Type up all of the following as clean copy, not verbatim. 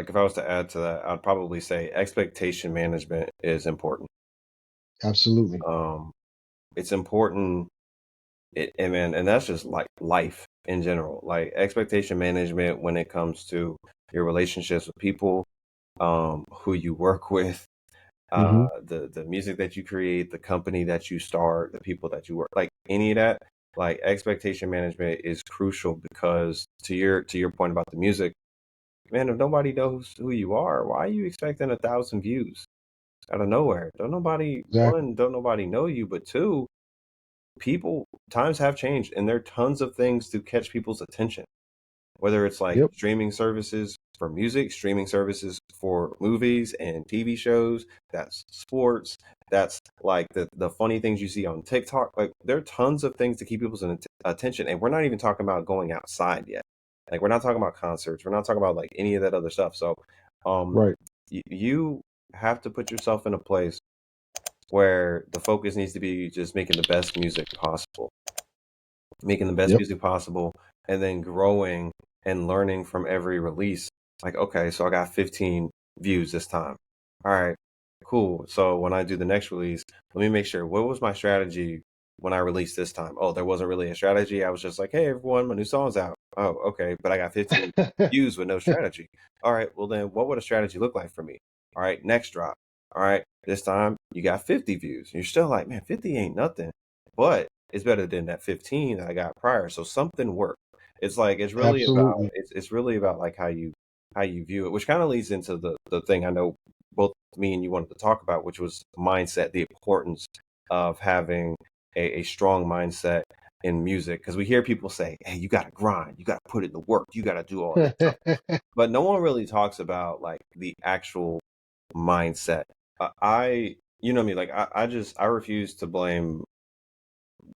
like if I was to add to that, I'd probably say expectation management is important. Absolutely. Um, it's important, and man, and that's just like life in general. Like expectation management when it comes to your relationships with people, who you work with, Hmm. the music that you create, the company that you start, the people that you work, like any of that, like expectation management is crucial because to your point about the music, man, if nobody knows who you are, why are you expecting 1,000 views out of nowhere? Exactly. Don't nobody know you, but two, people times have changed and there are tons of things to catch people's attention, whether it's like Yep. streaming services for music, streaming services for movies and TV shows, that's sports, that's like the funny things you see on TikTok. Like there are tons of things to keep people's attention. And we're not even talking about going outside yet. Like we're not talking about concerts. We're not talking about like any of that other stuff. So um Right. you have to put yourself in a place where the focus needs to be just making the best music possible, making the best Yep. music possible, and then growing and learning from every release. Like, okay, so I got 15 views this time. All right, cool. So when I do the next release, let me make sure what was my strategy when I released this time? Oh, there wasn't really a strategy. I was just like, hey, everyone, my new song's out. Oh, okay, but I got 15 views with no strategy. All right, well, then what would a strategy look like for me? All right, next drop. All right, this time you got 50 views. You're still like, man, 50 ain't nothing. But it's better than that 15 that I got prior. So something worked. It's like Absolutely. it's really about like how you view it, which kind of leads into the thing I know both me and you wanted to talk about, which was mindset, the importance of having a strong mindset in music. Because we hear people say, hey, you gotta grind, you gotta put in the work, you gotta do all this stuff. But no one really talks about like the actual mindset. You know me, like I refuse to blame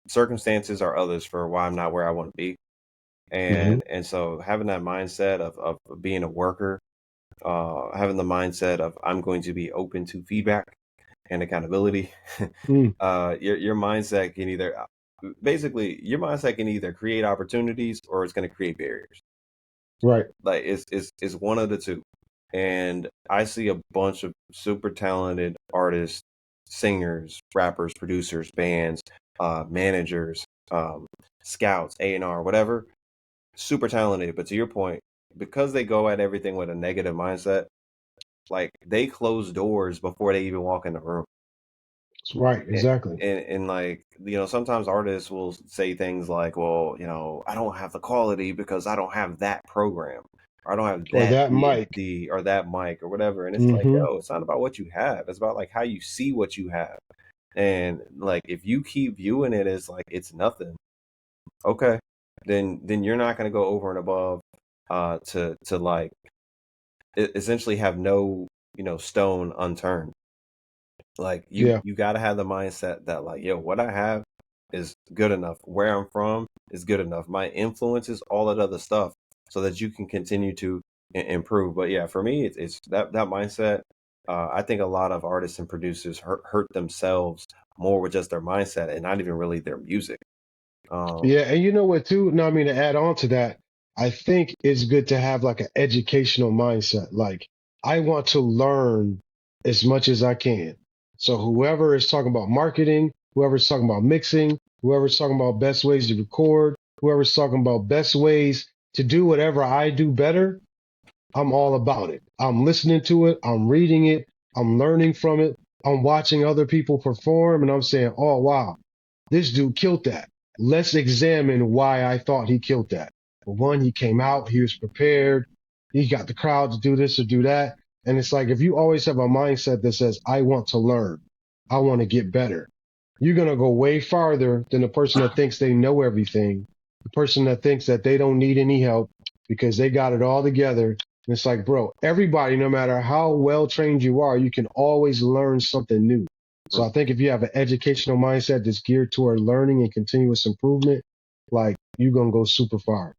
circumstances or others for why I'm not where I want to be. Hmm. And so having that mindset of being a worker, having the mindset of I'm going to be open to feedback and accountability. Mm. Your mindset can either basically your mindset can either create opportunities or it's going to create barriers. Right. Like it's one of the two. And I see a bunch of super talented artists, singers, rappers, producers, bands, managers, scouts, A&R, whatever, super talented. But to your point, because they go at everything with a negative mindset, like they close doors before they even walk in the room. Right. And, Exactly. and like, sometimes artists will say things like, well, I don't have the quality because I don't have that program. Or I don't have Or that that mic. DSD or that mic or whatever. And it's like, Hmm. yo, it's not about what you have. It's about like how you see what you have. And like if you keep viewing it as like it's nothing, okay, then you're not gonna go over and above to like essentially have no, stone unturned. Like Yeah. you gotta have the mindset that like, yo, what I have is good enough. Where I'm from is good enough. My influences, all that other stuff, so that you can continue to improve. But yeah, for me, it's that mindset. I think a lot of artists and producers hurt themselves more with just their mindset and not even really their music. Um, Yeah. And you know what, too? No, I mean, to add on to that, I think it's good to have like an educational mindset. Like, I want to learn as much as I can. So, whoever is talking about marketing, whoever's talking about mixing, whoever's talking about best ways to record, whoever's talking about best ways to do whatever I do better, I'm all about it. I'm listening to it, I'm reading it, I'm learning from it, I'm watching other people perform, and I'm saying, oh, wow, this dude killed that. Let's examine why I thought he killed that. For one, he came out, he was prepared, he got the crowd to do this or do that. And it's like, if you always have a mindset that says, I want to learn, I want to get better, you're going to go way farther than the person that thinks they know everything, the person that thinks that they don't need any help because they got it all together. And it's like, bro, everybody, no matter how well trained you are, you can always learn something new. So I think if you have an educational mindset that's geared toward learning and continuous improvement, like you're gonna go super far.